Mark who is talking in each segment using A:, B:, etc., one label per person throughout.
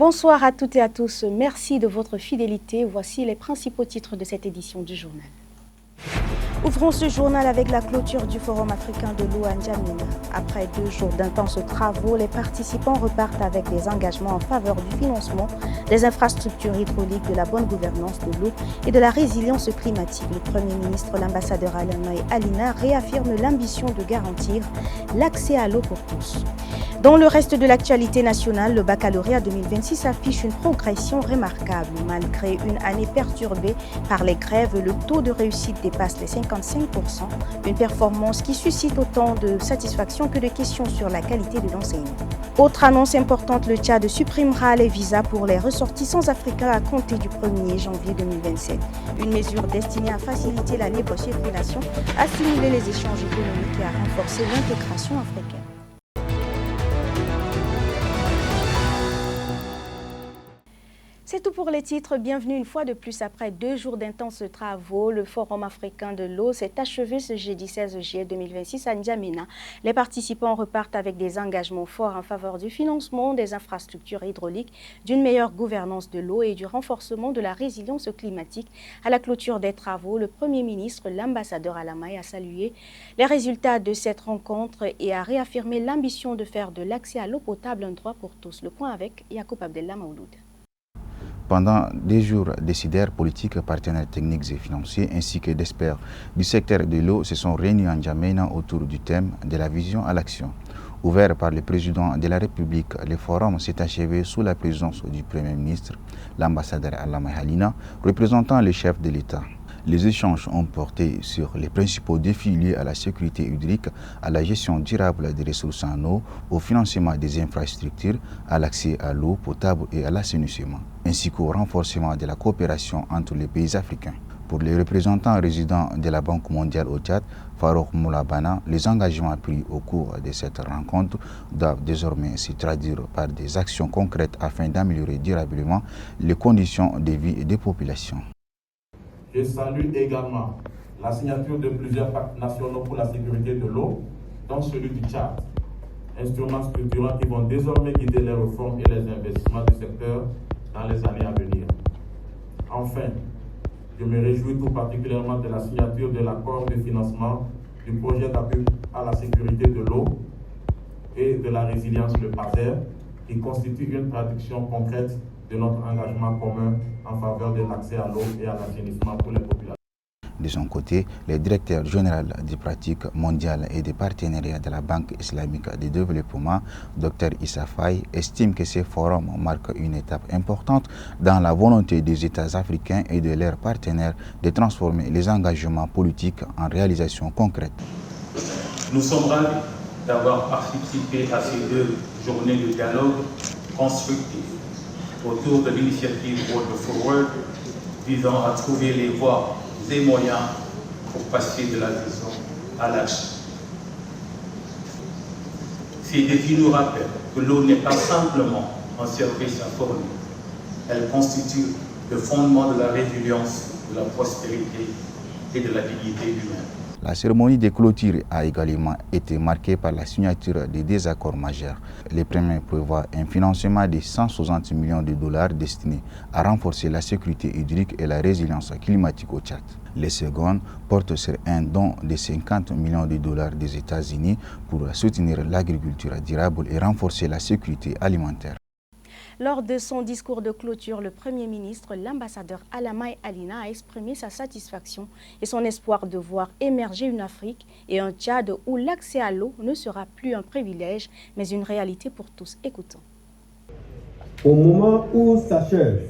A: Bonsoir à toutes et à tous. Merci de votre fidélité. Voici les principaux titres de cette édition du journal. Ouvrons ce journal avec la clôture du Forum africain de l'eau à N'Djamena. Après 2 jours d'intenses travaux, les participants repartent avec des engagements en faveur du financement des infrastructures hydrauliques, de la bonne gouvernance de l'eau et de la résilience climatique. Le Premier ministre, l'ambassadeur Alamaye Alina, réaffirme l'ambition de garantir l'accès à l'eau pour tous. Dans le reste de l'actualité nationale, le baccalauréat 2026 affiche une progression remarquable. Malgré une année perturbée par les grèves, le taux de réussite dépasse les 55%, une performance qui suscite autant de satisfaction que de questions sur la qualité de l'enseignement. Autre annonce importante, le Tchad supprimera les visas pour les ressortissants africains à compter du 1er janvier 2027. Une mesure destinée à faciliter la libre circulation, à stimuler les échanges économiques et à renforcer l'intégration africaine. C'est tout pour les titres. Bienvenue une fois de plus après 2 jours d'intenses travaux. Le Forum africain de l'eau s'est achevé ce jeudi 16 juillet 2026 à N'Djamena. Les participants repartent avec des engagements forts en faveur du financement des infrastructures hydrauliques, d'une meilleure gouvernance de l'eau et du renforcement de la résilience climatique. À la clôture des travaux, le Premier ministre, l'ambassadeur Alamaye, a salué les résultats de cette rencontre et a réaffirmé l'ambition de faire de l'accès à l'eau potable un droit pour tous. Le point avec Yacoub Abdellah Maouloud.
B: Pendant des jours, décideurs politiques, partenaires techniques et financiers, ainsi que d'experts du secteur de l'eau se sont réunis en N'Djamena autour du thème de la vision à l'action. Ouvert par le président de la République, le forum s'est achevé sous la présence du Premier ministre, l'ambassadeur Alamaye Alina, représentant le chef de l'État. Les échanges ont porté sur les principaux défis liés à la sécurité hydrique, à la gestion durable des ressources en eau, au financement des infrastructures, à l'accès à l'eau potable et à l'assainissement, ainsi qu'au renforcement de la coopération entre les pays africains. Pour les représentants résidents de la Banque mondiale au Tchad, Farouk Moulabana, les engagements pris au cours de cette rencontre doivent désormais se traduire par des actions concrètes afin d'améliorer durablement les conditions de vie des populations.
C: Je salue également la signature de plusieurs pactes nationaux pour la sécurité de l'eau, dont celui du Tchad, instruments structurants qui vont désormais guider les réformes et les investissements du secteur dans les années à venir. Enfin, je me réjouis tout particulièrement de la signature de l'accord de financement du projet d'appui à la sécurité de l'eau et de la résilience, le PASER, qui constitue une traduction concrète de notre engagement commun en faveur de l'accès à l'eau et à l'assainissement pour les populations.
B: De son côté, le directeur général des pratiques mondiales et des partenariats de la Banque islamique de développement, Dr Issa Faye, estime que ce forum marque une étape importante dans la volonté des États africains et de leurs partenaires de transformer les engagements politiques en réalisations concrètes.
D: Nous sommes ravis d'avoir participé à ces 2 journées de dialogue constructif autour de l'initiative World Forward visant à trouver les voies et moyens pour passer de la vision à l'action. Ces défis nous rappellent que l'eau n'est pas simplement un service à fournir. Elle constitue le fondement de la résilience, de la prospérité et de la dignité humaine.
B: La cérémonie de clôture a également été marquée par la signature des 2 accords majeurs. Le premier prévoit un financement de 160 millions de dollars destiné à renforcer la sécurité hydrique et la résilience climatique au Tchad. Le second porte sur un don de 50 millions de dollars des États-Unis pour soutenir l'agriculture durable et renforcer la sécurité alimentaire.
A: Lors de son discours de clôture, le Premier ministre, l'ambassadeur Alamaye Alina, a exprimé sa satisfaction et son espoir de voir émerger une Afrique et un Tchad où l'accès à l'eau ne sera plus un privilège, mais une réalité pour tous. Écoutons.
E: Au moment où s'achèvent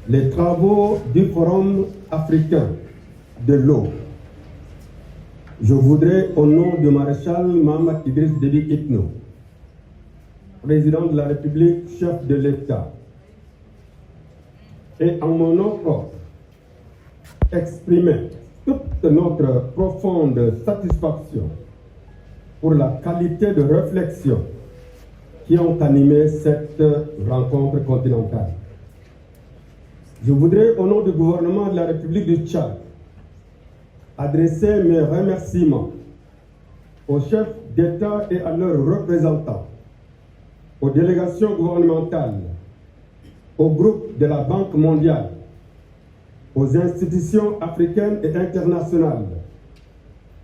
E: les travaux du Forum africain de l'eau, je voudrais, au nom du maréchal Mohamed Idriss Déby Itno, président de la République, chef de l'État, et en mon nom propre, exprimer toute notre profonde satisfaction pour la qualité de réflexion qui ont animé cette rencontre continentale. Je voudrais, au nom du gouvernement de la République du Tchad, adresser mes remerciements aux chefs d'État et à leurs représentants aux délégations gouvernementales, au groupe de la Banque mondiale, aux institutions africaines et internationales,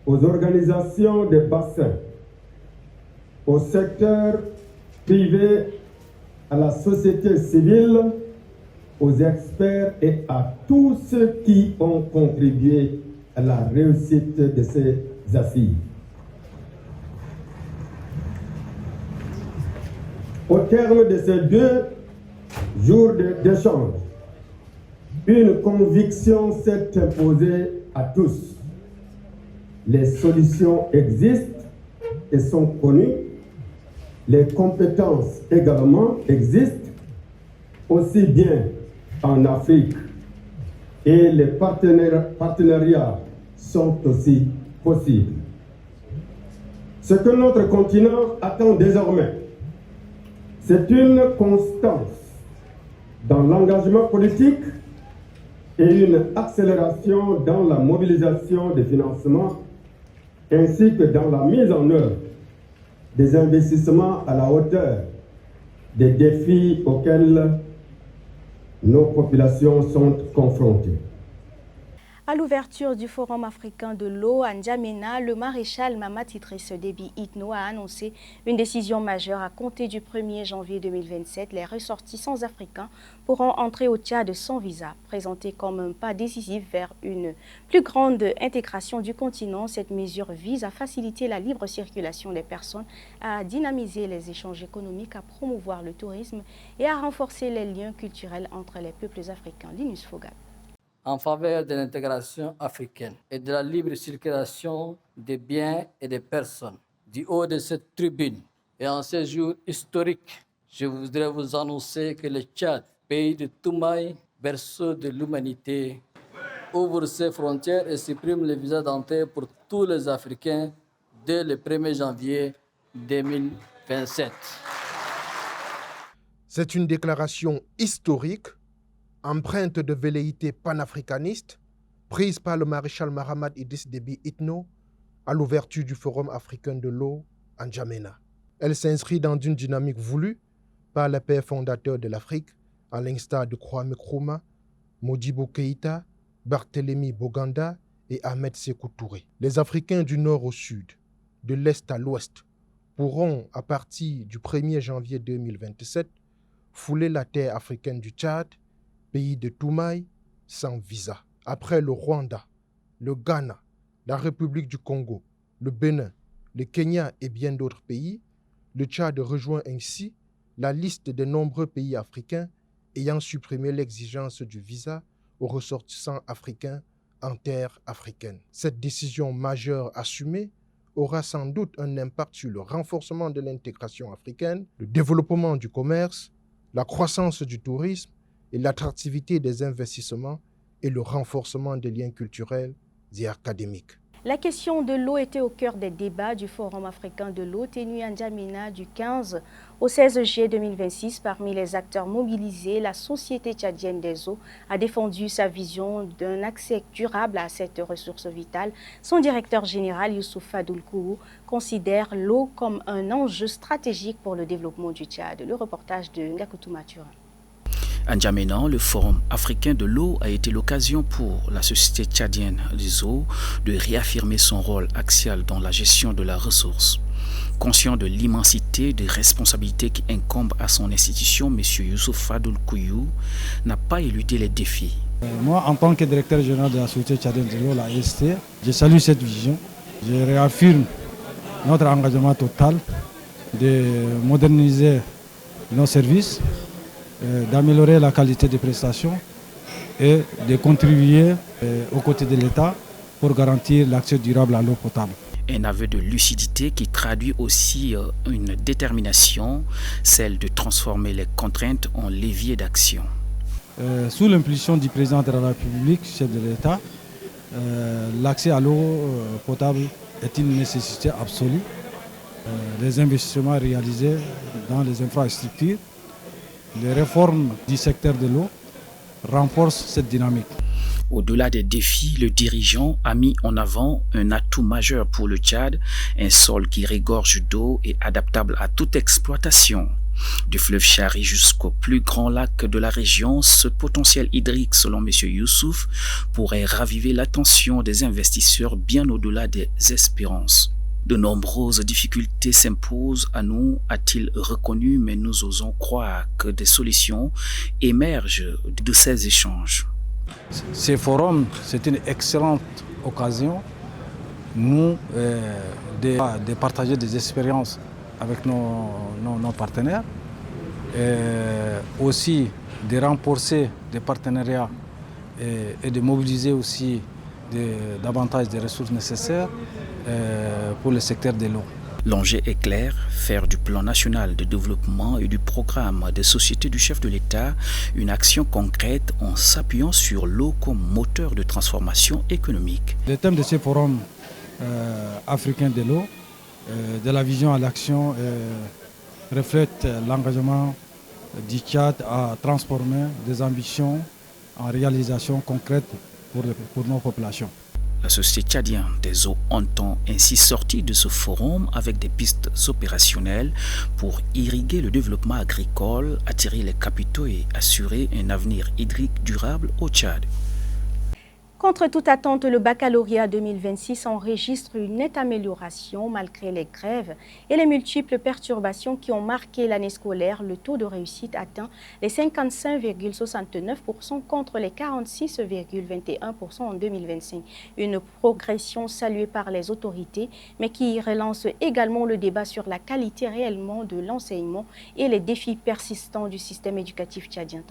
E: aux organisations des bassins, au secteur privé, à la société civile, aux experts et à tous ceux qui ont contribué à la réussite de ces assises. Au terme de ces 2 jours d'échange, une conviction s'est imposée à tous. Les solutions existent et sont connues. Les compétences également existent, aussi bien en Afrique, et les partenariats sont aussi possibles. Ce que notre continent attend désormais, c'est une constance dans l'engagement politique et une accélération dans la mobilisation des financements ainsi que dans la mise en œuvre des investissements à la hauteur des défis auxquels nos populations sont confrontées.
A: À l'ouverture du Forum africain de l'eau à N'Djamena, le maréchal Mahamat Idriss Déby Itno a annoncé une décision majeure à compter du 1er janvier 2027. Les ressortissants africains pourront entrer au Tchad sans visa. Présentée comme un pas décisif vers une plus grande intégration du continent, cette mesure vise à faciliter la libre circulation des personnes, à dynamiser les échanges économiques, à promouvoir le tourisme et à renforcer les liens culturels entre les peuples africains. Linus Fogat.
F: En faveur de l'intégration africaine et de la libre circulation des biens et des personnes. Du haut de cette tribune et en ce jour historique, je voudrais vous annoncer que le Tchad, pays de Toumaï, berceau de l'humanité, ouvre ses frontières et supprime les visas d'entrée pour tous les Africains dès le 1er janvier 2027.
G: C'est une déclaration historique, empreinte de velléité panafricaniste, prise par le maréchal Mahamat Idriss Déby Itno à l'ouverture du Forum africain de l'eau à N'Djamena. Elle s'inscrit dans une dynamique voulue par les pères fondateurs de l'Afrique, à l'instar de Kwame Nkrumah, Modibo Keïta, Barthélemy Boganda et Ahmed Sékou Touré. Les Africains du nord au sud, de l'est à l'ouest, pourront, à partir du 1er janvier 2027, fouler la terre africaine du Tchad, pays de Toumaï, sans visa. Après le Rwanda, le Ghana, la République du Congo, le Bénin, le Kenya et bien d'autres pays, le Tchad rejoint ainsi la liste des nombreux pays africains ayant supprimé l'exigence du visa aux ressortissants africains en terre africaine. Cette décision majeure assumée aura sans doute un impact sur le renforcement de l'intégration africaine, le développement du commerce, la croissance du tourisme et l'attractivité des investissements et le renforcement des liens culturels et académiques.
A: La question de l'eau était au cœur des débats du Forum africain de l'eau tenu à N'Djamena du 15 au 16 juillet 2026. Parmi les acteurs mobilisés, la Société tchadienne des eaux a défendu sa vision d'un accès durable à cette ressource vitale. Son directeur général, Youssouf Fadoul Kourou, considère l'eau comme un enjeu stratégique pour le développement du Tchad. Le reportage de Ngakoutou Mathurin.
H: À N'Djamena, le Forum africain de l'eau a été l'occasion pour la Société tchadienne des eaux de réaffirmer son rôle axial dans la gestion de la ressource. Conscient de l'immensité des responsabilités qui incombent à son institution, M. Youssouf Fadoul Kourou n'a pas éludé les défis.
I: Moi, en tant que directeur général de la Société tchadienne de l'eau, la ST, je salue cette vision. Je réaffirme notre engagement total de moderniser nos services, d'améliorer la qualité des prestations et de contribuer aux côtés de l'État pour garantir l'accès durable à l'eau potable.
H: Un aveu de lucidité qui traduit aussi une détermination, celle de transformer les contraintes en levier d'action.
I: Sous l'impulsion du président de la République, chef de l'État, l'accès à l'eau potable est une nécessité absolue. Les investissements réalisés dans les infrastructures, les réformes du secteur de l'eau renforcent cette dynamique.
H: Au-delà des défis, le dirigeant a mis en avant un atout majeur pour le Tchad, un sol qui régorge d'eau et adaptable à toute exploitation. Du fleuve Chari jusqu'au plus grand lac de la région, ce potentiel hydrique, selon M. Youssouf, pourrait raviver l'attention des investisseurs bien au-delà des espérances. De nombreuses difficultés s'imposent à nous, a-t-il reconnu, mais nous osons croire que des solutions émergent de ces échanges.
I: Ces forums, c'est une excellente occasion, nous, de partager des expériences avec nos partenaires, et aussi de renforcer des partenariats et de mobiliser aussi davantage des ressources nécessaires pour le secteur de l'eau.
H: L'enjeu est clair, faire du plan national de développement et du programme des sociétés du chef de l'État une action concrète en s'appuyant sur l'eau comme moteur de transformation économique.
I: Le thème de ce forum africain de l'eau, de la vision à l'action, reflète l'engagement du Tchad à transformer des ambitions en réalisation concrète pour nos populations.
H: La Société tchadienne des eaux entend ainsi sortir de ce forum avec des pistes opérationnelles pour irriguer le développement agricole, attirer les capitaux et assurer un avenir hydrique durable au Tchad.
A: Contre toute attente, le baccalauréat 2026 enregistre une nette amélioration malgré les grèves et les multiples perturbations qui ont marqué l'année scolaire. Le taux de réussite atteint les 55,69% contre les 46,21% en 2025. Une progression saluée par les autorités, mais qui relance également le débat sur la qualité réellement de l'enseignement et les défis persistants du système éducatif tchadien.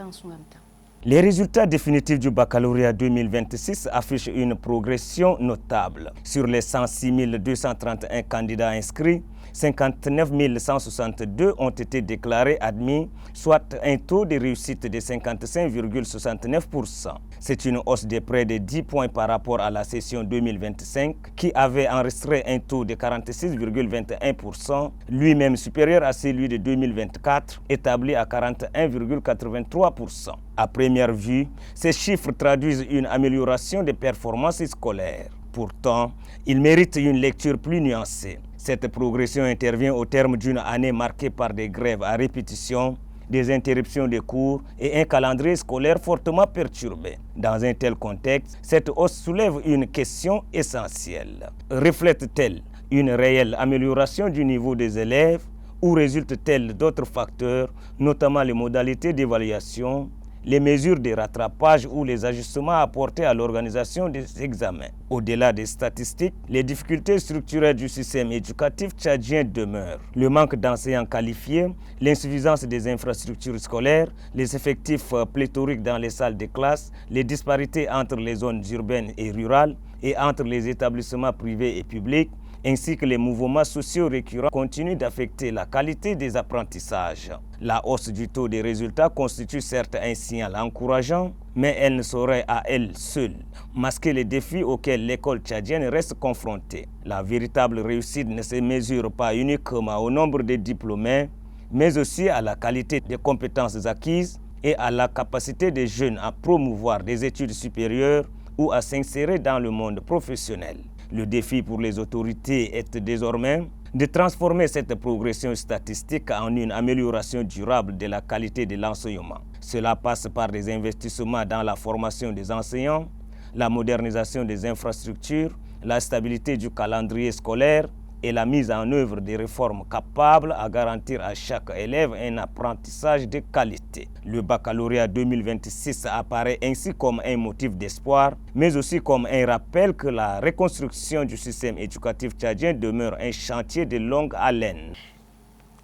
J: Les résultats définitifs du baccalauréat 2026 affichent une progression notable. Sur les 106 231 candidats inscrits, 59 162 ont été déclarés admis, soit un taux de réussite de 55,69%. C'est une hausse de près de 10 points par rapport à la session 2025 qui avait enregistré un taux de 46,21%, lui-même supérieur à celui de 2024, établi à 41,83%. À première vue, ces chiffres traduisent une amélioration des performances scolaires. Pourtant, ils méritent une lecture plus nuancée. Cette progression intervient au terme d'une année marquée par des grèves à répétition, des interruptions de cours et un calendrier scolaire fortement perturbé. Dans un tel contexte, cette hausse soulève une question essentielle. Reflète-t-elle une réelle amélioration du niveau des élèves ou résulte-t-elle d'autres facteurs, notamment les modalités d'évaluation, les mesures de rattrapage ou les ajustements apportés à l'organisation des examens? Au-delà des statistiques, les difficultés structurelles du système éducatif tchadien demeurent. Le manque d'enseignants qualifiés, l'insuffisance des infrastructures scolaires, les effectifs pléthoriques dans les salles de classe, les disparités entre les zones urbaines et rurales et entre les établissements privés et publics, ainsi que les mouvements sociaux récurrents continuent d'affecter la qualité des apprentissages. La hausse du taux des résultats constitue certes un signal encourageant, mais elle ne saurait à elle seule masquer les défis auxquels l'école tchadienne reste confrontée. La véritable réussite ne se mesure pas uniquement au nombre de diplômés, mais aussi à la qualité des compétences acquises et à la capacité des jeunes à promouvoir des études supérieures ou à s'insérer dans le monde professionnel. Le défi pour les autorités est désormais de transformer cette progression statistique en une amélioration durable de la qualité de l'enseignement. Cela passe par des investissements dans la formation des enseignants, la modernisation des infrastructures, la stabilité du calendrier scolaire et la mise en œuvre des réformes capables à garantir à chaque élève un apprentissage de qualité. Le baccalauréat 2026 apparaît ainsi comme un motif d'espoir, mais aussi comme un rappel que la reconstruction du système éducatif tchadien demeure un chantier de longue haleine.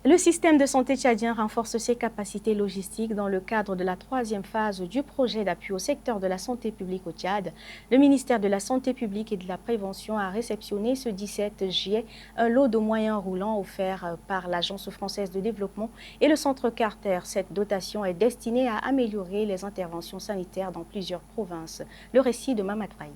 A: Le système de santé tchadien renforce ses capacités logistiques dans le cadre de la troisième phase du projet d'appui au secteur de la santé publique au Tchad. Le ministère de la Santé publique et de la Prévention a réceptionné ce 17 juillet un lot de moyens roulants offert par l'Agence française de développement et le Centre Carter. Cette dotation est destinée à améliorer les interventions sanitaires dans plusieurs provinces. Le récit de Mamad Faye.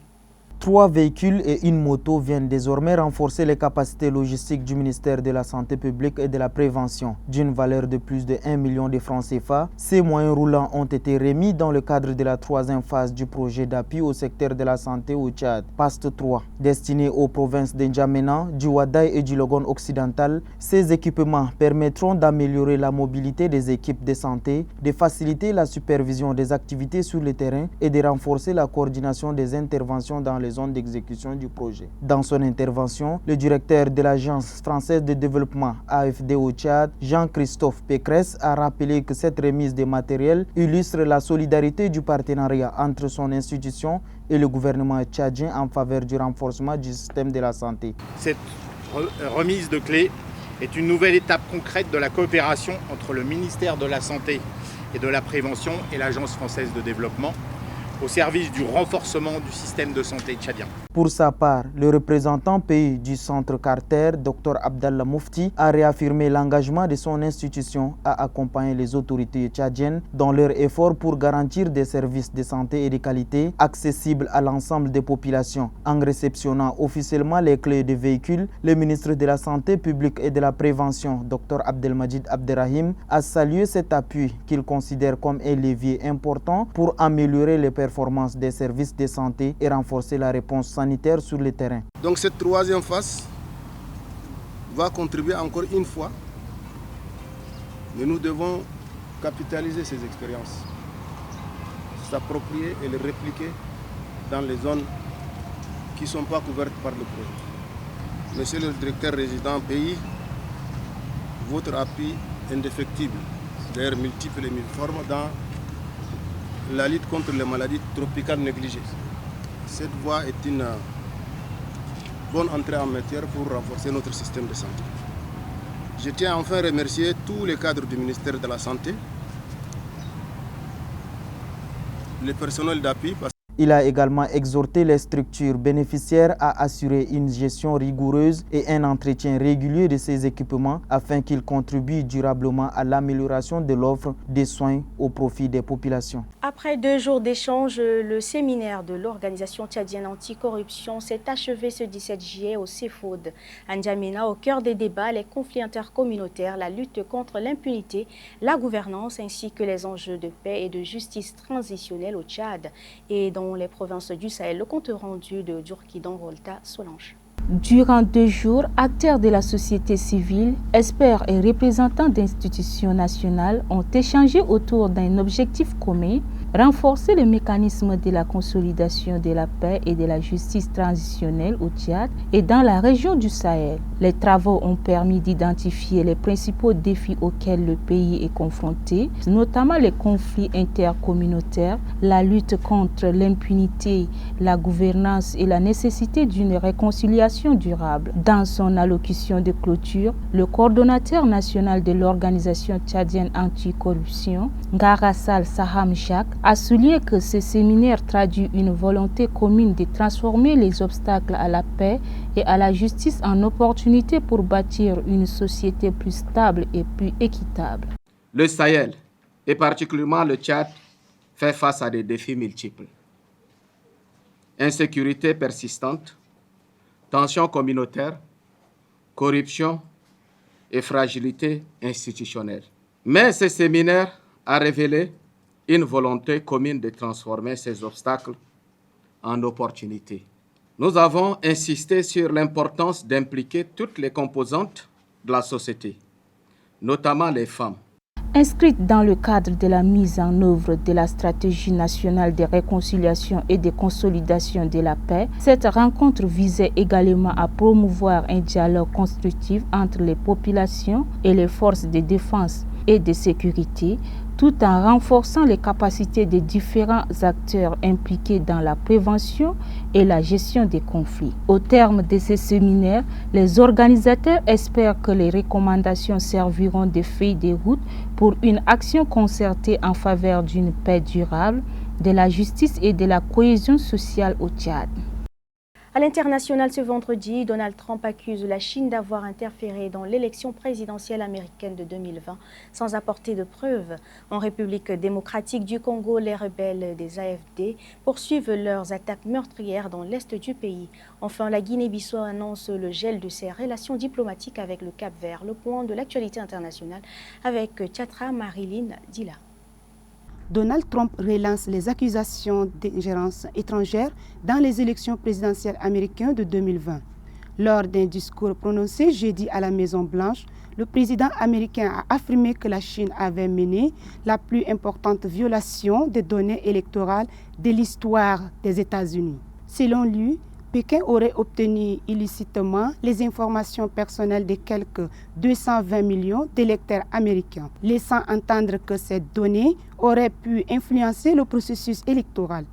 K: 3 véhicules et une moto viennent désormais renforcer les capacités logistiques du ministère de la Santé publique et de la Prévention. D'une valeur de plus de 1 million de francs CFA, ces moyens roulants ont été remis dans le cadre de la 3e phase du projet d'appui au secteur de la santé au Tchad, PAST 3. Destiné aux provinces de N'Djamena, du Wadaï et du Logone occidental, ces équipements permettront d'améliorer la mobilité des équipes de santé, de faciliter la supervision des activités sur le terrain et de renforcer la coordination des interventions dans les zones d'exécution du projet. Dans son intervention, le directeur de l'Agence française de développement AFD au Tchad, Jean-Christophe Pécresse, a rappelé que cette remise de matériel illustre la solidarité du partenariat entre son institution et le gouvernement tchadien en faveur du renforcement du système de la santé.
L: Cette remise de clés est une nouvelle étape concrète de la coopération entre le ministère de la Santé et de la Prévention et l'Agence française de développement au service du renforcement du système de santé tchadien.
K: Pour sa part, le représentant pays du Centre Carter, Dr Abdallah Moufti, a réaffirmé l'engagement de son institution à accompagner les autorités tchadiennes dans leurs efforts pour garantir des services de santé et de qualité accessibles à l'ensemble des populations. En réceptionnant officiellement les clés des véhicules, le ministre de la Santé publique et de la Prévention, Dr Abdelmajid Abderrahim, a salué cet appui qu'il considère comme un levier important pour améliorer les performances des services de santé et renforcer la réponse sanitaire sur le terrain.
M: Donc cette 3e phase va contribuer encore une fois, mais nous devons capitaliser ces expériences, s'approprier et les répliquer dans les zones qui ne sont pas couvertes par le projet. Monsieur le directeur résident pays, votre appui indéfectible, d'ailleurs multiple et multiforme dans la lutte contre les maladies tropicales négligées. Cette voie est une bonne entrée en matière pour renforcer notre système de santé. Je tiens enfin à remercier tous les cadres du ministère de la Santé, les personnels d'appui.
K: Il a également exhorté les structures bénéficiaires à assurer une gestion rigoureuse et un entretien régulier de ces équipements afin qu'ils contribuent durablement à l'amélioration de l'offre de soins au profit des populations.
A: Après 2 jours d'échange, le séminaire de l'Organisation tchadienne anticorruption s'est achevé ce 17 juillet au CEFOD. À N'Djamena, au cœur des débats, les conflits intercommunautaires, la lutte contre l'impunité, la gouvernance ainsi que les enjeux de paix et de justice transitionnelle au Tchad et dans les provinces du Sahel. Le compte rendu de Djurkidan Volta Solange.
N: Durant 2 jours, acteurs de la société civile, experts et représentants d'institutions nationales ont échangé autour d'un objectif commun, renforcer le mécanisme de la consolidation de la paix et de la justice transitionnelle au Tchad et dans la région du Sahel. Les travaux ont permis d'identifier les principaux défis auxquels le pays est confronté, notamment les conflits intercommunautaires, la lutte contre l'impunité, la gouvernance et la nécessité d'une réconciliation durable. Dans son allocution de clôture, le coordonnateur national de l'Organisation tchadienne anticorruption, Ngarassal Saham Jacques, a souligné que ce séminaire traduit une volonté commune de transformer les obstacles à la paix et à la justice en opportunités pour bâtir une société plus stable et plus équitable.
O: Le Sahel, et particulièrement le Tchad, fait face à des défis multiples. Insécurité persistante, tensions communautaires, corruption et fragilité institutionnelle. Mais ce séminaire a révélé une volonté commune de transformer ces obstacles en opportunités. Nous avons insisté sur l'importance d'impliquer toutes les composantes de la société, notamment les femmes.
N: Inscrite dans le cadre de la mise en œuvre de la stratégie nationale de réconciliation et de consolidation de la paix, cette rencontre visait également à promouvoir un dialogue constructif entre les populations et les forces de défense et de sécurité, tout en renforçant les capacités des différents acteurs impliqués dans la prévention et la gestion des conflits. Au terme de ces séminaires, les organisateurs espèrent que les recommandations serviront de feuille de route pour une action concertée en faveur d'une paix durable, de la justice et de la cohésion sociale au Tchad.
A: À l'international, ce vendredi, Donald Trump accuse la Chine d'avoir interféré dans l'élection présidentielle américaine de 2020 sans apporter de preuves. En République démocratique du Congo, les rebelles des AFD poursuivent leurs attaques meurtrières dans l'est du pays. Enfin, la Guinée-Bissau annonce le gel de ses relations diplomatiques avec le Cap-Vert. Le point de l'actualité internationale avec Tchatra Marilyn Dila.
P: Donald Trump relance les accusations d'ingérence étrangère dans les élections présidentielles américaines de 2020. Lors d'un discours prononcé jeudi à la Maison-Blanche, le président américain a affirmé que la Chine avait mené la plus importante violation des données électorales de l'histoire des États-Unis. Selon lui, Pékin aurait obtenu illicitement les informations personnelles de quelques 220 millions d'électeurs américains, laissant entendre que ces données auraient pu influencer le processus électoral.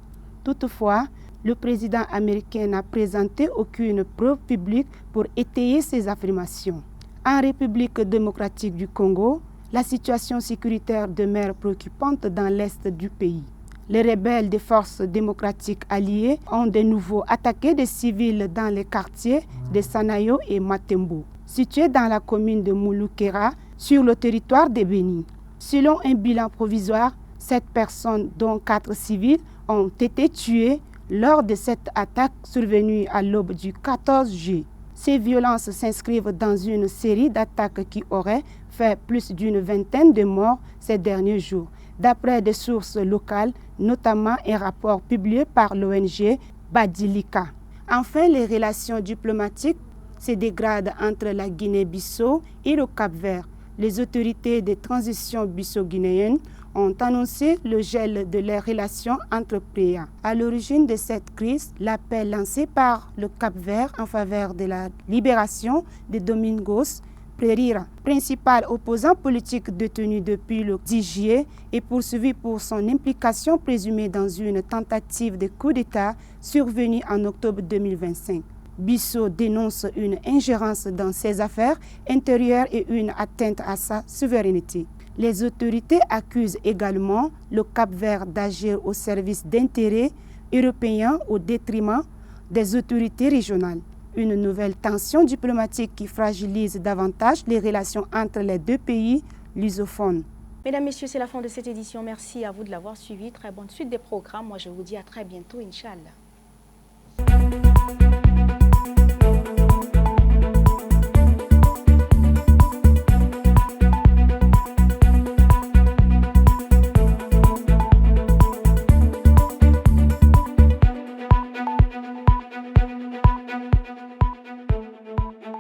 P: Toutefois, le président américain n'a présenté aucune preuve publique pour étayer ces affirmations. En République démocratique du Congo, la situation sécuritaire demeure préoccupante dans l'est du pays. Les rebelles des forces démocratiques alliées ont de nouveau attaqué des civils dans les quartiers de Sanayo et Matembo, situés dans la commune de Moulukera, sur le territoire de Beni. Selon un bilan provisoire, 7 personnes, dont 4 civils, ont été tuées lors de cette attaque survenue à l'aube du 14 juillet. Ces violences s'inscrivent dans une série d'attaques qui auraient fait plus d'une vingtaine de morts ces derniers jours, d'après des sources locales, notamment un rapport publié par l'ONG Badilika. Enfin, les relations diplomatiques se dégradent entre la Guinée-Bissau et le Cap-Vert. Les autorités de transition bissau-guinéennes ont annoncé le gel de leurs relations entre pays. À l'origine de cette crise, l'appel lancé par le Cap-Vert en faveur de la libération de Domingos Pereira, principal opposant politique détenu depuis le 10 juillet, est poursuivi pour son implication présumée dans une tentative de coup d'État survenue en octobre 2025. Bissau dénonce une ingérence dans ses affaires intérieures et une atteinte à sa souveraineté. Les autorités accusent également le Cap-Vert d'agir au service d'intérêts européens au détriment des autorités régionales. Une nouvelle tension diplomatique qui fragilise davantage les relations entre les deux pays lusophones.
A: Mesdames, Messieurs, c'est la fin de cette édition. Merci à vous de l'avoir suivi. Très bonne suite des programmes. Moi, je vous dis à très bientôt, Inch'Allah.